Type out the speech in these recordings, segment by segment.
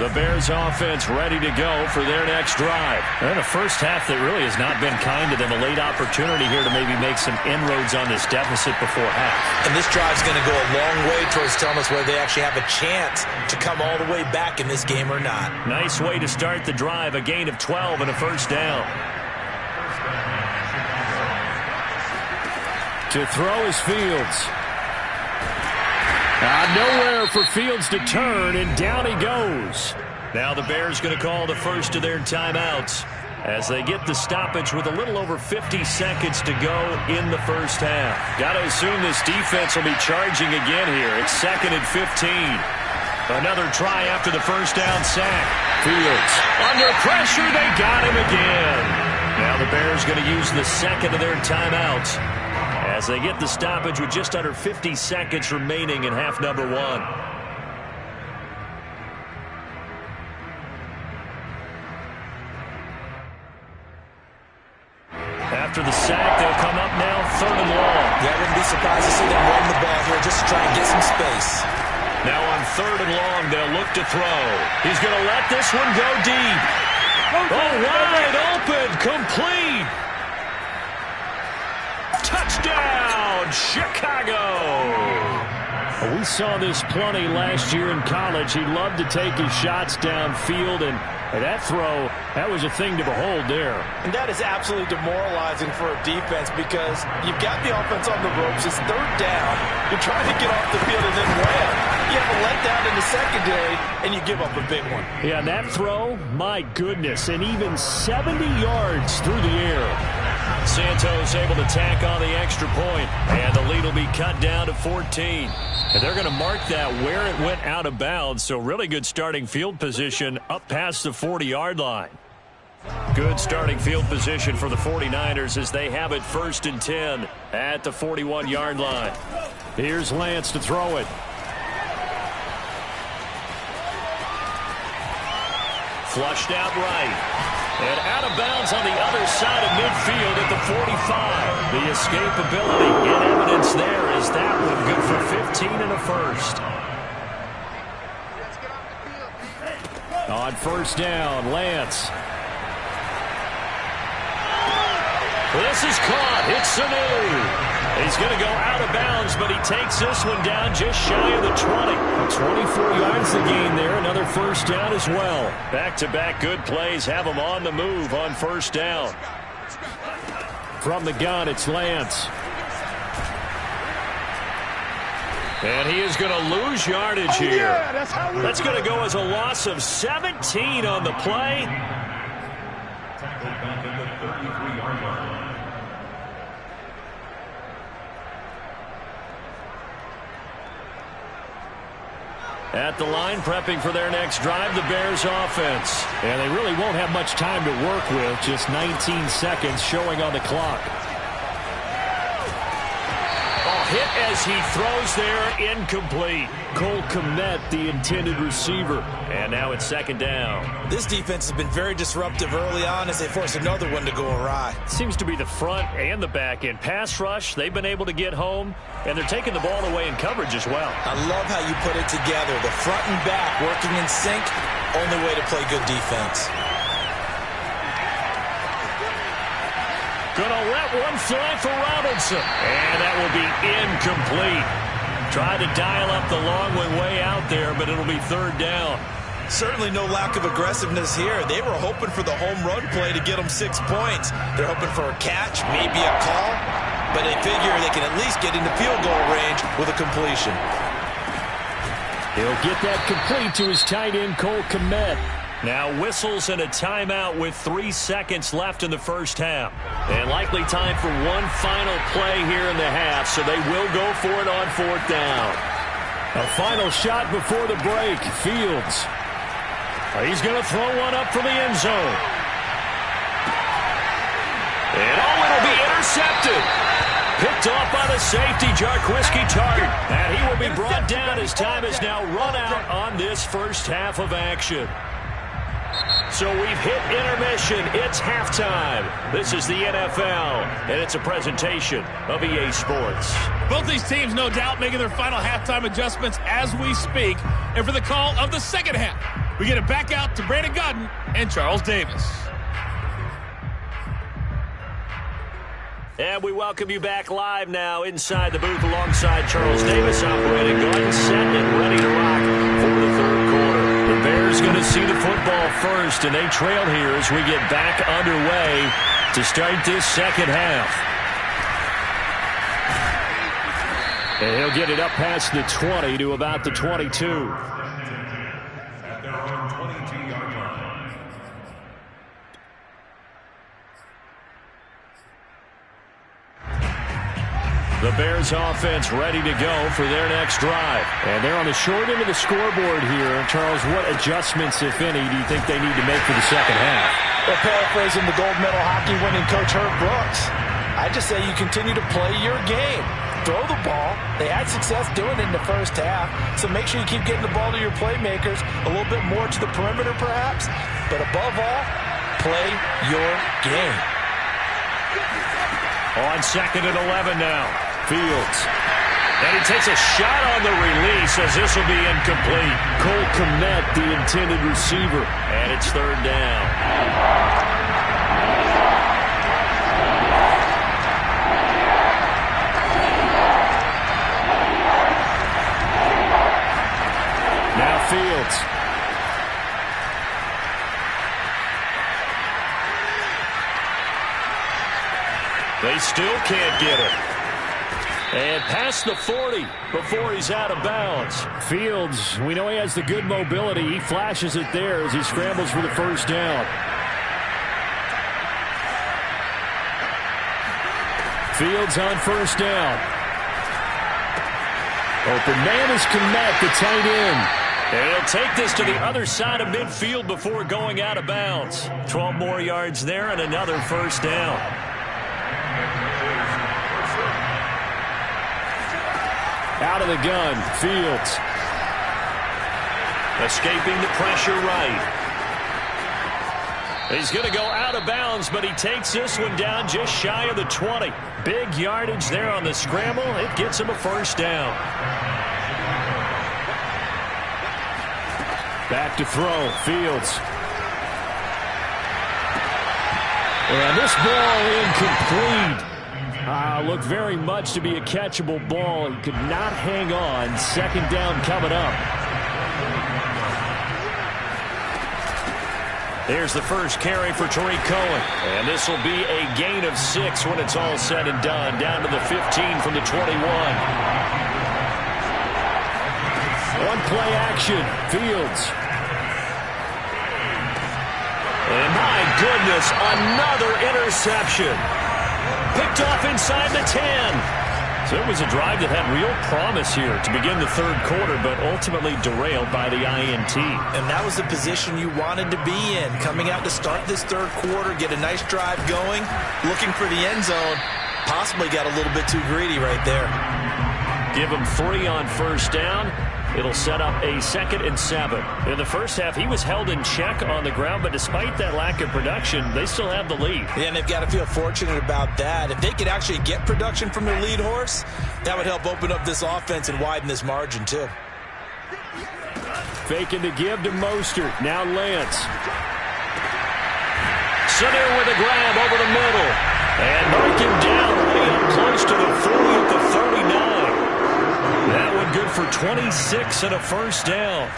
The Bears offense ready to go for their next drive. And a first half that really has not been kind to them. A late opportunity here to maybe make some inroads on this deficit before half. And this drive's going to go a long way towards telling us whether they actually have a chance to come all the way back in this game or not. Nice way to start the drive. A gain of 12 and a first down. To throw is Fields. Nowhere for Fields to turn, and down he goes. Now the Bears going to call the first of their timeouts as they get the stoppage with a little over 50 seconds to go in the first half. Got to assume this defense will be charging again here. It's 2nd and 15. Another try after the first down sack. Fields under pressure. They got him again. Now the Bears going to use the second of their timeouts as they get the stoppage with just under 50 seconds remaining in half number 1. After the sack, they'll come up now 3rd and long. Yeah, I wouldn't be surprised to see them run the ball here just to try and get some space. Now on 3rd and long, they'll look to throw. He's going to let this one go deep. Oh, wide open, complete. Touchdown, Chicago! We saw this plenty last year in college. He loved to take his shots downfield, and that throw, that was a thing to behold there. And that is absolutely demoralizing for a defense because you've got the offense on the ropes. It's 3rd down. You're trying to get off the field, and then wham! You have a letdown in the secondary, and you give up a big one. Yeah, that throw, my goodness, and even 70 yards through the air. Santos able to tack on the extra point, and the lead will be cut down to 14. And they're going to mark that where it went out of bounds, so really good starting field position up past the 40-yard line. Good starting field position for the 49ers as they have it 1st and 10 at the 41-yard line. Here's Lance to throw it. Flushed out right. And out of bounds on the other side of midfield at the 45. The escapability in evidence there as that one good for 15 and a first. On 1st down, Lance. This is caught. It's Sanu. He's going to go out of bounds, but he takes this one down just shy of the 20. 24 yards to gain there. Another first down as well. Back-to-back good plays have him on the move on 1st down. From the gun, it's Lance. And he is going to lose yardage here. That's going to go as a loss of 17 on the play. At the line, prepping for their next drive, the Bears offense. And they really won't have much time to work with, just 19 seconds showing on the clock. Hit as he throws there, incomplete. Cole Kmet, the intended receiver. And now it's 2nd down. This defense has been very disruptive early on as they force another one to go awry. Seems to be the front and the back end. Pass rush, they've been able to get home, and they're taking the ball away in coverage as well. I love how you put it together. The front and back working in sync, only way to play good defense. Gonna let one fly for Robinson. And that will be incomplete. Tried to dial up the long one way out there, but it'll be 3rd down. Certainly no lack of aggressiveness here. They were hoping for the home run play to get them 6 points. They're hoping for a catch, maybe a call, but they figure they can at least get into field goal range with a completion. He'll get that complete to his tight end, Cole Kmet. Now whistles and a timeout with 3 seconds left in the first half. And likely time for one final play here in the half, so they will go for it on 4th down. A final shot before the break. Fields. He's going to throw one up for the end zone. And it'll be intercepted. Picked off by the safety, Jarquiski Tart. And he will be brought down as time has now run out on this first half of action. So we've hit intermission. It's halftime. This is the NFL, and it's a presentation of EA Sports. Both these teams, no doubt, making their final halftime adjustments as we speak. And for the call of the second half, We get it back out to Brandon Godden and Charles Davis. And we welcome you back live now inside the booth alongside Charles Davis, operating Gordon, set and ready to rock for the third quarter. The Bears going to see the football first, and they trail here as we get back underway to start this second half. And he'll get it up past the 20 to about the 22. The Bears offense ready to go for their next drive. And they're on the short end of the scoreboard here. Charles, what adjustments, if any, do you think they need to make for the second half? Well, paraphrasing the gold medal hockey winning coach Herb Brooks, I just say you continue to play your game. Throw the ball. They had success doing it in the first half, so make sure you keep getting the ball to your playmakers, a little bit more to the perimeter perhaps, but above all, play your game. On second and 11 now. Fields. And he takes a shot on the release as this will be incomplete. Cole Kmet, the intended receiver. And it's third down. Now Fields. They still can't get it. And past the 40 before he's out of bounds. Fields, we know he has the good mobility. He flashes it there as he scrambles for the first down. Fields on first down. Open man is Kmet, the tight end. And he'll take this to the other side of midfield before going out of bounds. 12 more yards there and another first down. Out of the gun, Fields. Escaping the pressure right. He's going to go out of bounds, but he takes this one down just shy of the 20. Big yardage there on the scramble. It gets him a first down. Back to throw, Fields. And this ball incomplete. Looked very much to be a catchable ball. He could not hang on. Second down coming up. There's the first carry for Tariq Cohen. And this will be a gain of 6 when it's all said and done. Down to the 15 from the 21. On play action, Fields. And my goodness, another interception. Picked off inside the 10. So it was a drive that had real promise here to begin the third quarter, but ultimately derailed by the INT. And that was the position you wanted to be in. Coming out to start this third quarter, get a nice drive going, looking for the end zone. Possibly got a little bit too greedy right there. Give him 3 on first down. It'll set up a 2nd and 7. In the first half, he was held in check on the ground, but despite that lack of production, they still have the lead. Yeah, and they've got to feel fortunate about that. If they could actually get production from their lead horse, that would help open up this offense and widen this margin, too. Faking to give to Mostert. Now Lance. Sitter with a grab over the middle. And mark him down way up close to the 40 at the 39. That one good for 26 and a first down.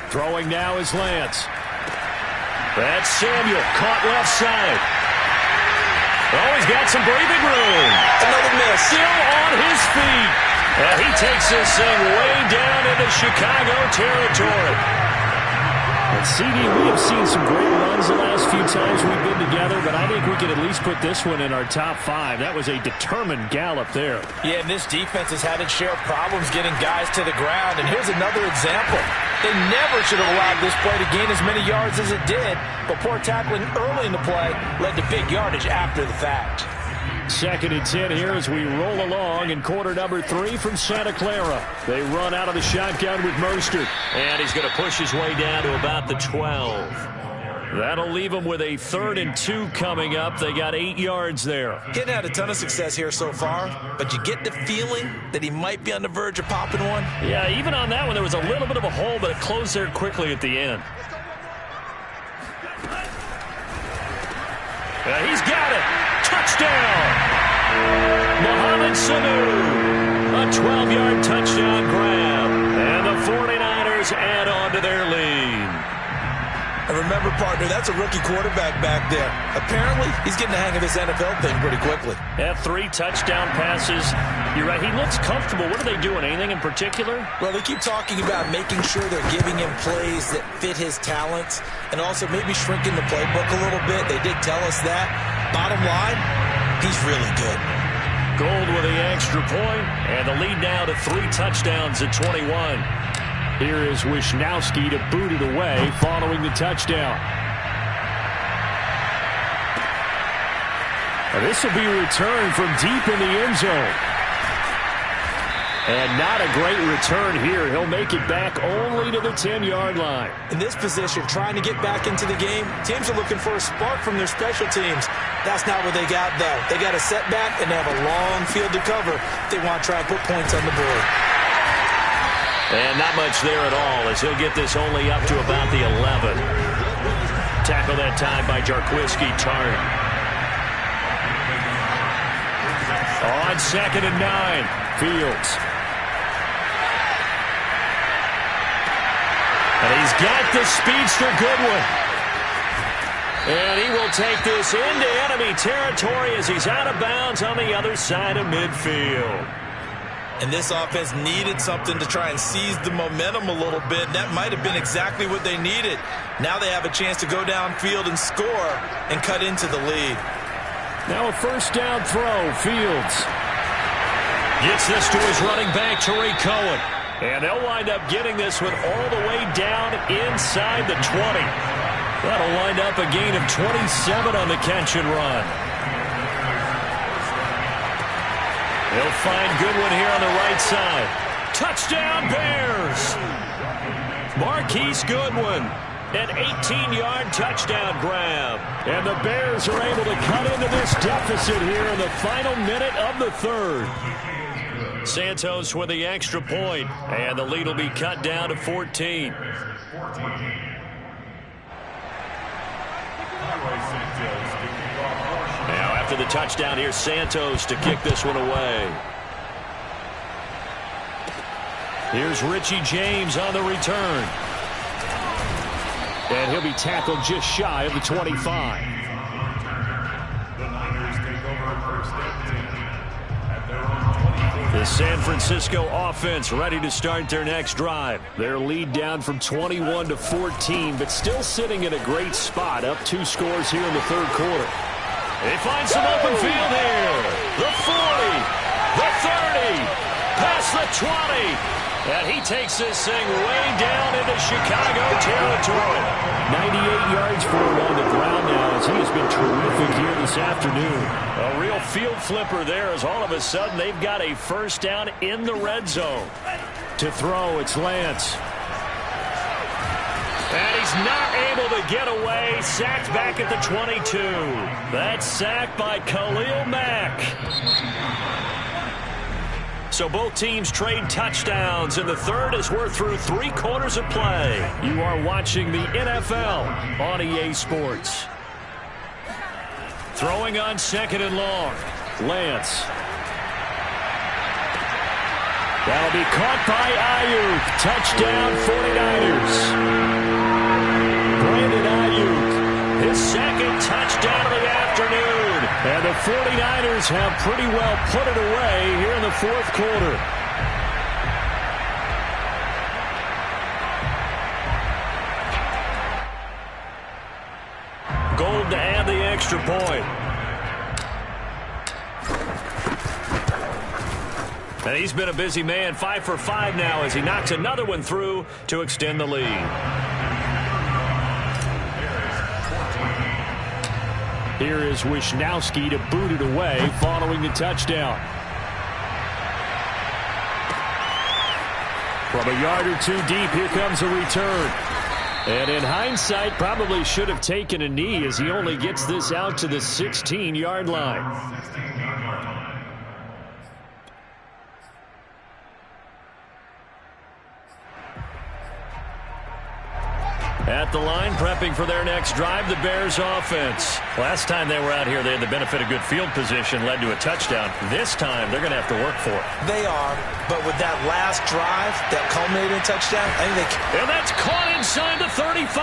Throwing now is Lance. That's Samuel, caught left side. Oh, he's got some breathing room. Another miss. Still on his feet. And he takes this thing way down into Chicago territory. And CD, we have seen some great runs the last few times we've been together, but I think we can at least put this one in our top 5. That was a determined gallop there. Yeah, and this defense has had its share of problems getting guys to the ground. And here's another example. They never should have allowed this play to gain as many yards as it did, but poor tackling early in the play led to big yardage after the fact. 2nd and 10 here as we roll along in quarter number 3 from Santa Clara. They run out of the shotgun with Mostert. And he's going to push his way down to about the 12. That'll leave them with a 3rd and 2 coming up. They got 8 yards there. Getting had a ton of success here so far, but you get the feeling that he might be on the verge of popping one. Yeah, even on that one, there was a little bit of a hole, but it closed there quickly at the end. He's got it. Touchdown. Mohamed Sanu. A 12-yard touchdown grab. And the 49ers add on to their lead. And remember, partner, that's a rookie quarterback back there. Apparently, he's getting the hang of this NFL thing pretty quickly. Yeah, 3 touchdown passes. You're right, he looks comfortable. What are they doing? Anything in particular? Well, they keep talking about making sure they're giving him plays that fit his talents and also maybe shrinking the playbook a little bit. They did tell us that. Bottom line, he's really good. Gold with the extra point, and the lead now to 3 touchdowns at 21. Here is Wisnowski to boot it away following the touchdown. And this will be returned from deep in the end zone. And not a great return here. He'll make it back only to the 10-yard line. In this position, trying to get back into the game, teams are looking for a spark from their special teams. That's not what they got, though. They got a setback, and they have a long field to cover if they want to try and put points on the board. And not much there at all, as he'll get this only up to about the 11. Tackle that time by Jarquiski Tartt. On 2nd and 9, Fields. And he's got the speedster Goodwin. And he will take this into enemy territory as he's out of bounds on the other side of midfield. And this offense needed something to try and seize the momentum a little bit. That might have been exactly what they needed. Now they have a chance to go downfield and score and cut into the lead. Now a 1st down throw. Fields gets this to his running back, Tariq Cohen. And they'll wind up getting this one all the way down inside the 20. That'll wind up a gain of 27 on the catch and run. He'll find Goodwin here on the right side. Touchdown, Bears! Marquise Goodwin, an 18-yard touchdown grab. And the Bears are able to cut into this deficit here in the final minute of the 3rd. Santos with the extra point, and the lead will be cut down to 14. Now after the touchdown, here's Santos to kick this one away. Here's Richie James on the return. And he'll be tackled just shy of the 25. The San Francisco offense ready to start their next drive. Their lead down from 21 to 14, but still sitting in a great spot, up 2 scores here in the 3rd quarter. They find some open field here. The 40, the 30, past the 20. And he takes this thing way down into Chicago territory. 98 yards for him on the ground now, as he has been terrific here this afternoon. A real field flipper there, as all of a sudden they've got a 1st down in the red zone. To throw, it's Lance. And he's not able to get away. Sacked back at the 22. That's sacked by Khalil Mack. So both teams trade touchdowns in the 3rd as we're through 3 quarters of play. You are watching the NFL on EA Sports. Throwing on 2nd and long. Lance. That'll be caught by Ayuk. Touchdown 49ers. Brandon Ayuk, his 2nd touchdown of the afternoon. And the 49ers have pretty well put it away here in the 4th quarter. Gold to add the extra point. And he's been a busy man, 5 for 5 now as he knocks another one through to extend the lead. Here is Wisnowski to boot it away following the touchdown. From a yard or 2 deep, here comes a return. And in hindsight, probably should have taken a knee as he only gets this out to the 16-yard line. At the line, prepping for their next drive, the Bears offense. Last time they were out here, they had the benefit of good field position, led to a touchdown. This time, they're going to have to work for it. They are, but with that last drive that culminated in a touchdown, I think they can. And that's caught inside the 35.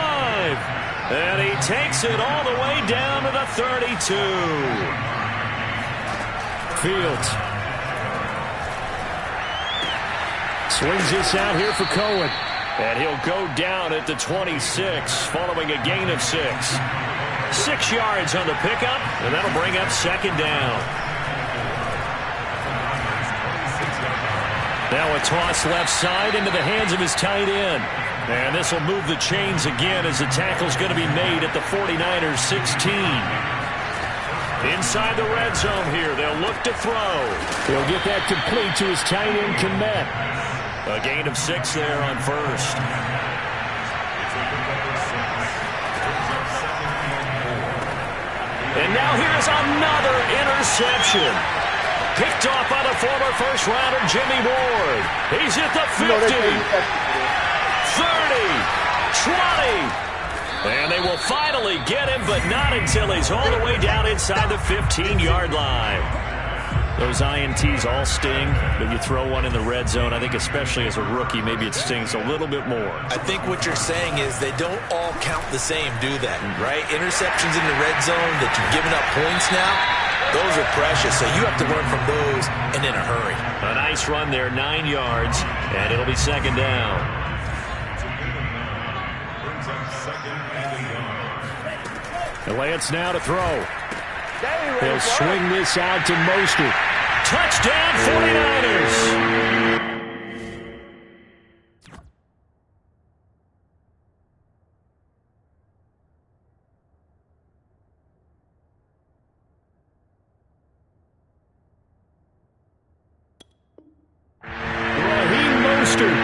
And he takes it all the way down to the 32. Fields. Swings this out here for Cohen. And he'll go down at the 26 following a gain of 6. 6 yards on the pickup, and that'll bring up second down. Now a toss left side into the hands of his tight end. And this will move the chains again as the tackle's going to be made at the 49ers 16. Inside the red zone here, they'll look to throw. He'll get that complete to his tight end, Kmet. A gain of 6 there on first. And now here's another interception. Picked off by the former first-rounder Jimmy Ward. He's at the 50, 30, 20. And they will finally get him, but not until he's all the way down inside the 15-yard line. Those INTs all sting, but you throw one in the red zone, I think especially as a rookie, maybe it stings a little bit more. I think what you're saying is they don't all count the same, do they? Right? Interceptions in the red zone that you're giving up points now, those are precious, so you have to learn from those and in a hurry. A nice run there, 9 yards, and it'll be second down. The Lance now to throw. He'll swing this out to Mostert. Touchdown, 49ers! Raheem Mostert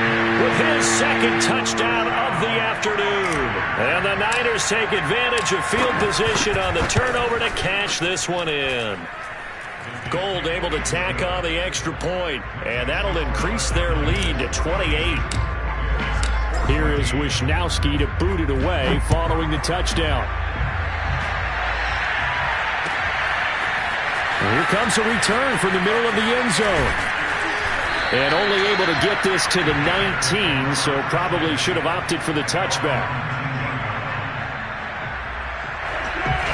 with his second touchdown of the afternoon. And the Niners take advantage of field position on the turnover to cash this one in. Gold able to tack on the extra point, and that'll increase their lead to 28. Here is Wisnowski to boot it away following the touchdown. Here comes a return from the middle of the end zone. And only able to get this to the 19, so probably should have opted for the touchback.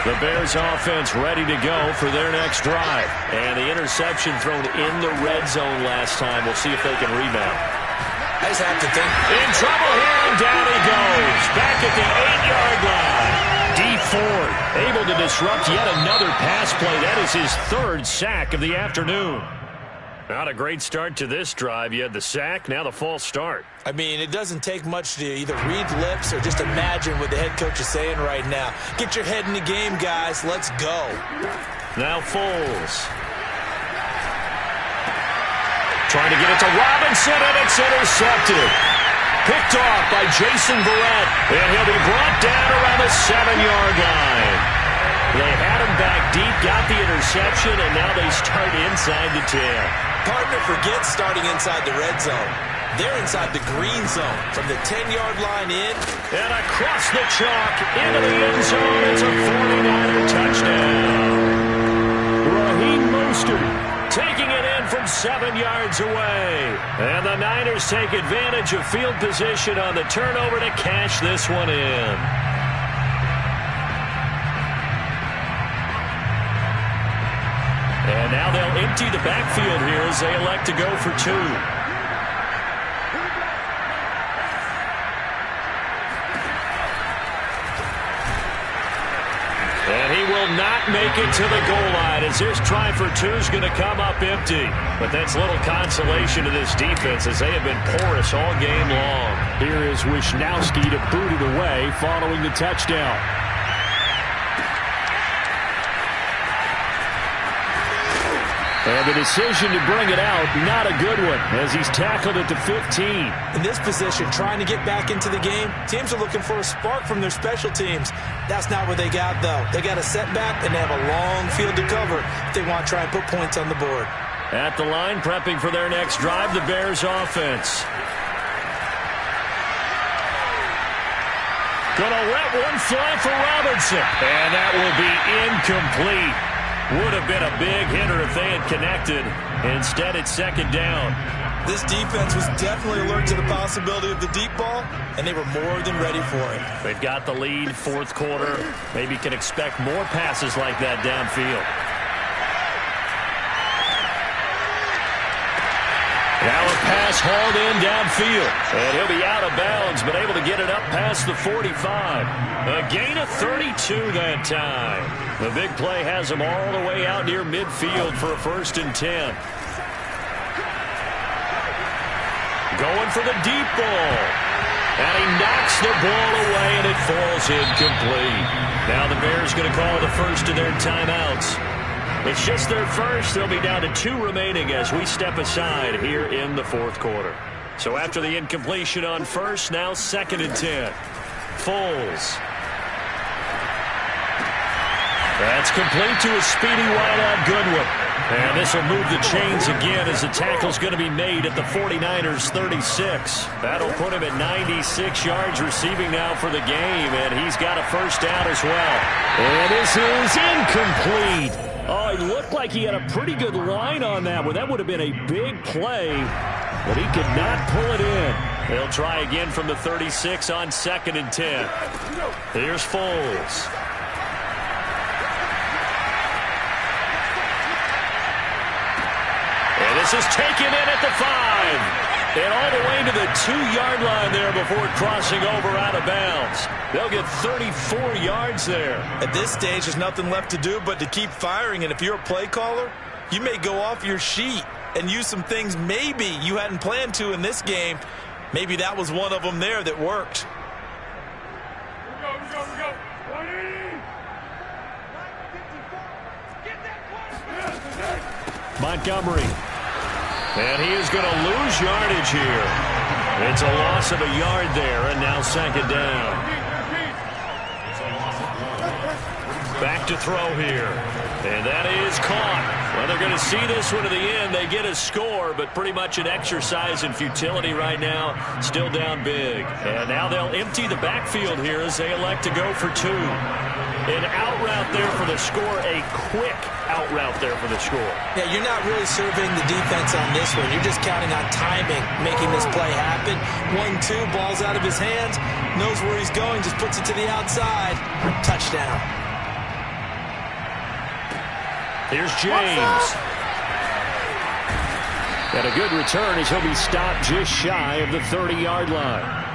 The Bears offense ready to go for their next drive. And the interception thrown in the red zone last time. We'll see if they can rebound. I just have to think. In trouble here, and down he goes. Back at the 8-yard line. Dee Ford able to disrupt yet another pass play. That is his third sack of the afternoon. Not a great start to this drive. You had the sack, now the false start. I mean, it doesn't take much to either read lips or just imagine what the head coach is saying right now. Get your head in the game, guys. Let's go. Now Foles. Trying to get it to Robinson, and it's intercepted. Picked off by Jason Verrett, and he'll be brought down around the 7-yard line. They had him back deep, got the interception, and now they start inside the 10. Partner forgets starting inside the red zone. They're inside the green zone from the 10-yard line in. And across the chalk into the end zone. It's a 49er touchdown. Raheem Mostert taking it in from 7 yards away. And the Niners take advantage of field position on the turnover to cash this one in. And now they'll empty the backfield here as they elect to go for 2. And he will not make it to the goal line as this try for 2 is going to come up empty. But that's little consolation to this defense as they have been porous all game long. Here is Wisnowski to boot it away following the touchdown. And the decision to bring it out, not a good one, as he's tackled at the 15. In this position, trying to get back into the game, teams are looking for a spark from their special teams. That's not what they got, though. They got a setback, and they have a long field to cover if they want to try and put points on the board. At the line, prepping for their next drive, the Bears offense. Gonna let one fly for Robinson. And that will be incomplete. Would have been a big hitter if they had connected. Instead, it's second down. This defense was definitely alert to the possibility of the deep ball, and they were more than ready for it. They've got the lead, fourth quarter. Maybe can expect more passes like that downfield. Now a pass hauled in downfield. And he'll be out of bounds, but able to get it up past the 45. A gain of 32 that time. The big play has him all the way out near midfield for a 1st and 10. Going for the deep ball. And he knocks the ball away, and it falls incomplete. Now the Bears going to call the first of their timeouts. It's just their first. They'll be down to 2 remaining as we step aside here in the fourth quarter. So after the incompletion on first, now 2nd and 10. Foles. That's complete to a speedy wideout Goodwin. And this will move the chains again as the tackle's going to be made at the 49ers 36. That'll put him at 96 yards receiving now for the game, and he's got a first down as well. And this is incomplete. Oh, he looked like he had a pretty good line on that one. That would have been a big play, but he could not pull it in. They'll try again from the 36 on 2nd and 10. Here's Foles. And this is taken in at the 5. And all the way to the 2-yard line there before crossing over out of bounds. They'll get 34 yards there. At this stage, there's nothing left to do but to keep firing. And if you're a play caller, you may go off your sheet and use some things maybe you hadn't planned to in this game. Maybe that was one of them there that worked. Montgomery. And he is going to lose yardage here. It's a loss of a yard there, and now 2nd down. Back to throw here. And that is caught. Well, they're going to see this one to the end. They get a score, but pretty much an exercise in futility right now. Still down big. And now they'll empty the backfield here as they elect to go for 2. An out route there for the score, a quick out route there for the score. Yeah, you're not really surveying the defense on this one. You're just counting on timing, making this play happen. 1-2, ball's out of his hands, knows where he's going, just puts it to the outside. Touchdown. Here's James. Got a good return as he'll be stopped just shy of the 30-yard line.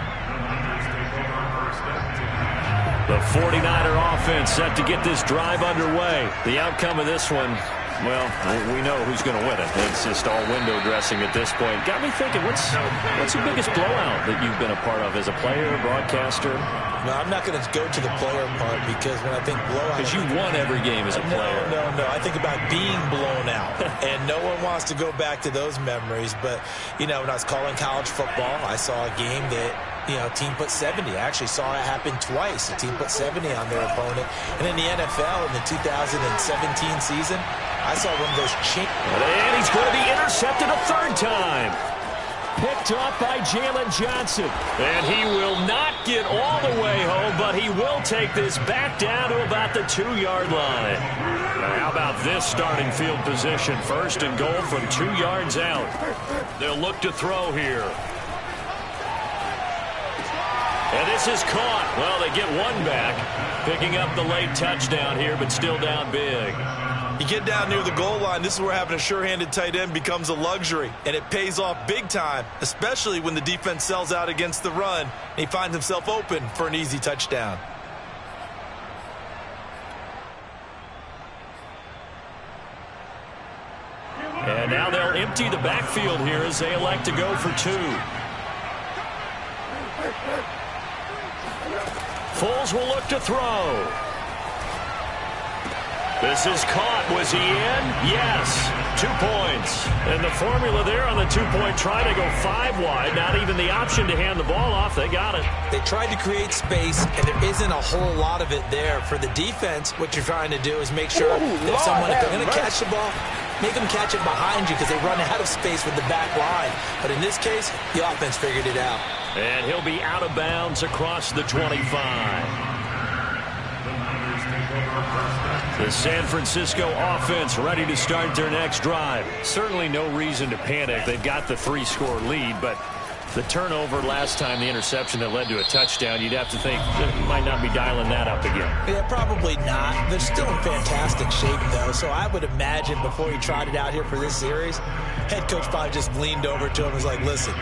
The 49er offense set to get this drive underway. The outcome of this one, well, we know who's going to win it. It's just all window dressing at this point. Got me thinking, what's the biggest blowout that you've been a part of as a player, broadcaster? No, I'm not going to go to the player part because when I think blowout... Because you won every game as a player. No. I think about being blown out. And no one wants to go back to those memories. But, you know, when I was calling college football, I saw a game that, you know, team put 70. I actually saw it happen twice. A team put 70 on their opponent. And in the NFL, in the 2017 season, I saw one of those And he's going to be intercepted a 3rd time. Picked up by Jalen Johnson. And he will not get all the way home, but he will take this back down to about the 2-yard line. Now, how about this starting field position? 1st and goal from 2 yards out. They'll look to throw here. And this is caught. Well, they get one back. Picking up the late touchdown here, but still down big. You get down near the goal line, this is where having a sure-handed tight end becomes a luxury, and it pays off big time, especially when the defense sells out against the run, and he finds himself open for an easy touchdown. And now they'll empty the backfield here as they elect to go for 2. Foles will look to throw. This is caught. Was he in? Yes. 2 points. And the formula there on the two-point try to go 5 wide. Not even the option to hand the ball off. They got it. They tried to create space, and there isn't a whole lot of it there. For the defense, what you're trying to do is make sure that if they're going to catch the ball, make them catch it behind you because they run out of space with the back line. But in this case, the offense figured it out. And he'll be out of bounds across the 25. The San Francisco offense ready to start their next drive. Certainly no reason to panic. They've got the 3-score lead, but the turnover last time, the interception that led to a touchdown, you'd have to think they might not be dialing that up again. Yeah, probably not. They're still in fantastic shape, though, so I would imagine before he tried it out here for this series, head coach probably just leaned over to him and was like, listen,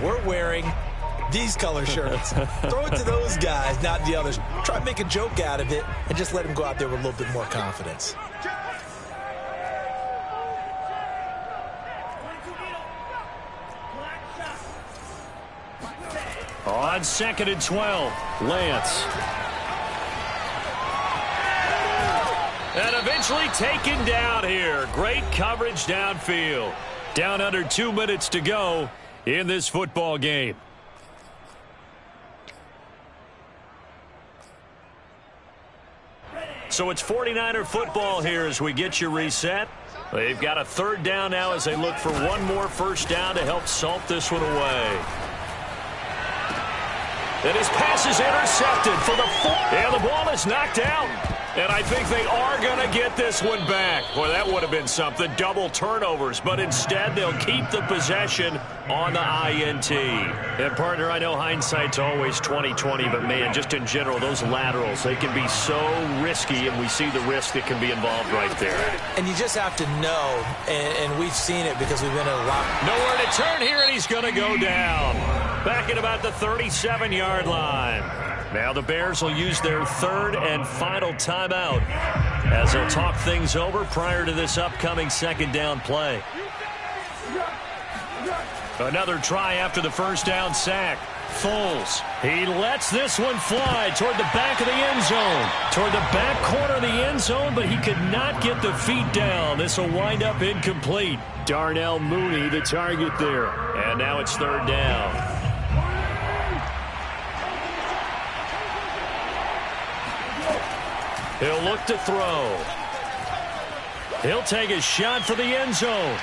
we're wearing these color shirts. Throw it to those guys, not the others. Try to make a joke out of it and just let him go out there with a little bit more confidence. On 2nd and 12, Lance. And eventually taken down here. Great coverage downfield. Down under 2 minutes to go in this football game. So it's 49er football here as we get you reset. They've got a 3rd down now as they look for one more first down to help salt this one away. And his pass is intercepted for the 4th. And the ball is knocked out. And I think they are going to get this one back. Boy, that would have been something. Double turnovers. But instead, they'll keep the possession on the INT. And, partner, I know hindsight's always 20/20, but, man, just in general, those laterals, they can be so risky, and we see the risk that can be involved right there. And you just have to know, and we've seen it because we've been in a lot. Nowhere to turn here, and he's going to go down. Back at about the 37-yard line. Now the Bears will use their 3rd and final timeout as they'll talk things over prior to this upcoming 2nd down play. Another try after the first down sack. Foles. He lets this one fly toward the back of the end zone. Toward the back corner of the end zone, but he could not get the feet down. This will wind up incomplete. Darnell Mooney, the target there. And now it's 3rd down. He'll look to throw. He'll take a shot for the end zone.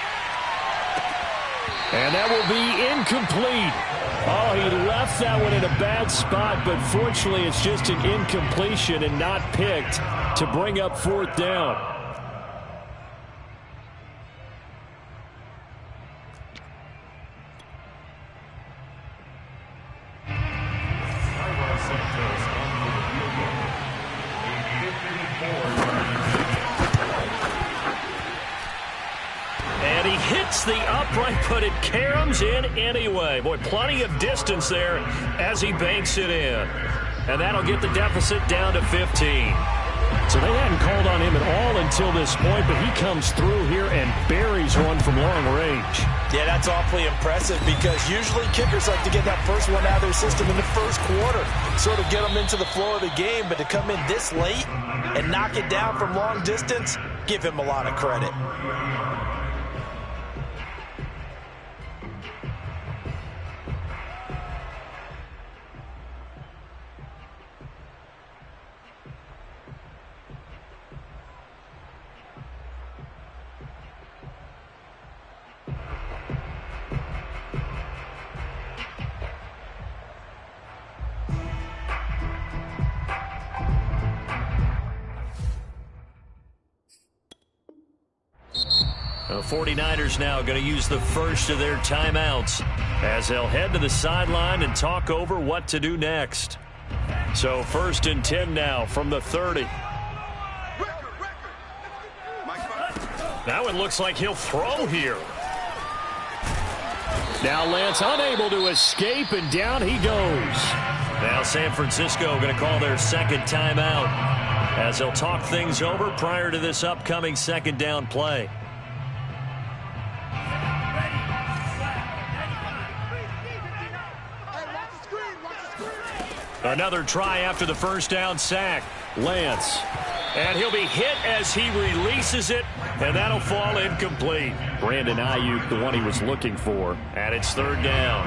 And that will be incomplete. Oh, he left that one in a bad spot, but fortunately it's just an incompletion and not picked to bring up 4th down. The upright, but it caroms in anyway. Boy, plenty of distance there as he banks it in. And that'll get the deficit down to 15. So they hadn't called on him at all until this point, but he comes through here and buries one from long range. Yeah, that's awfully impressive because usually kickers like to get that first one out of their system in the first quarter, sort of get them into the flow of the game, but to come in this late and knock it down from long distance, give him a lot of credit. The 49ers now going to use the first of their timeouts as they'll head to the sideline and talk over what to do next. So 1st and 10 now from the 30. That one looks like he'll throw here. Now Lance unable to escape, and down he goes. Now San Francisco going to call their 2nd timeout as they'll talk things over prior to this upcoming 2nd down play. Another try after the first down sack. Lance. And he'll be hit as he releases it, and that'll fall incomplete. Brandon Ayuk, the one he was looking for. And it's third down.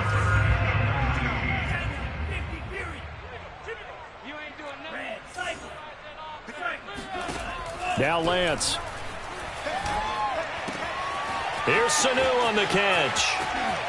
Now Lance. Here's Sanu on the catch.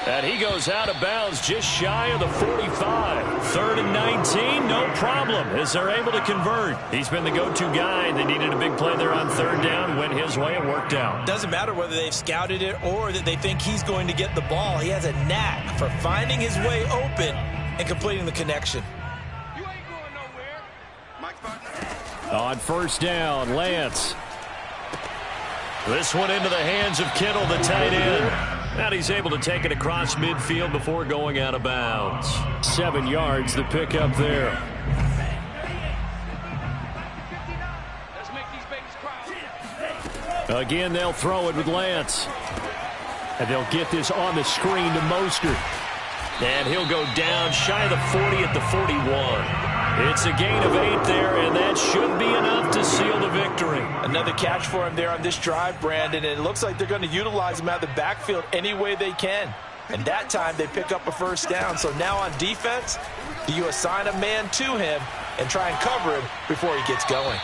And he goes out of bounds just shy of the 45. 3rd and 19, no problem, as they're able to convert. He's been the go-to guy. They needed a big play there on 3rd down. Went his way and worked out. Doesn't matter whether they've scouted it or that they think he's going to get the ball. He has a knack for finding his way open and completing the connection. You ain't going nowhere. Mike On 1st down, Lance. This one into the hands of Kittle, the tight end. And he's able to take it across midfield before going out of bounds. 7 yards, the pickup there. Let's make these babies cry. Again, they'll throw it with Lance. And they'll get this on the screen to Mostert. And he'll go down shy of the 40 at the 41. It's a gain of 8 there, and that should be enough to seal the victory. Another catch for him there on this drive, Brandon, and it looks like they're going to utilize him out of the backfield any way they can. And that time they pick up a 1st down. So now on defense, do you assign a man to him and try and cover him before he gets going?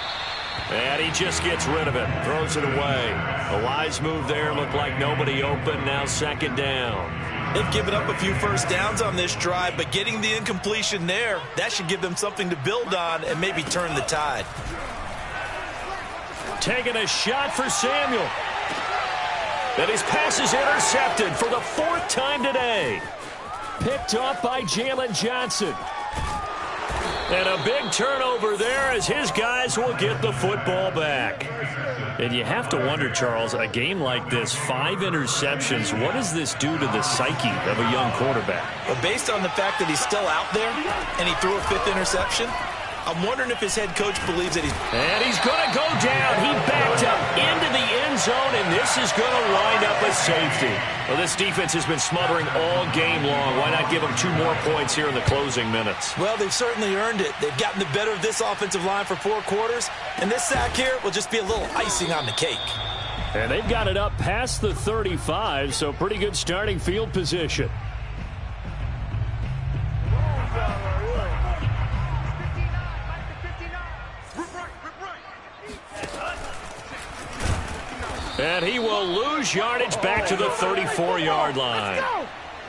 And he just gets rid of it, throws it away. A wise move there, looked like nobody open, now 2nd down. They've given up a few 1st downs on this drive, but getting the incompletion there, that should give them something to build on and maybe turn the tide. Taking a shot for Samuel. And his pass is intercepted for the 4th time today. Picked off by Jalen Johnson. And a big turnover there as his guys will get the football back. And you have to wonder, Charles, a game like this, 5 interceptions, what does this do to the psyche of a young quarterback? But based on the fact that he's still out there and he threw a 5th interception, I'm wondering if his head coach believes that he's... And he's going to go down. He backed up into the end zone, and this is going to wind up a safety. Well, this defense has been smothering all game long. Why not give them 2 more points here in the closing minutes? Well, they've certainly earned it. They've gotten the better of this offensive line for 4 quarters, and this sack here will just be a little icing on the cake. And they've got it up past the 35, so pretty good starting field position. And he will lose yardage back to the 34-yard line.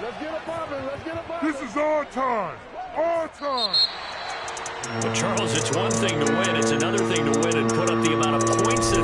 Let's get it poppin'. Let's get it poppin'. This is our time. Our time. But, Charles, it's one thing to win. It's another thing to win and put up the amount of points that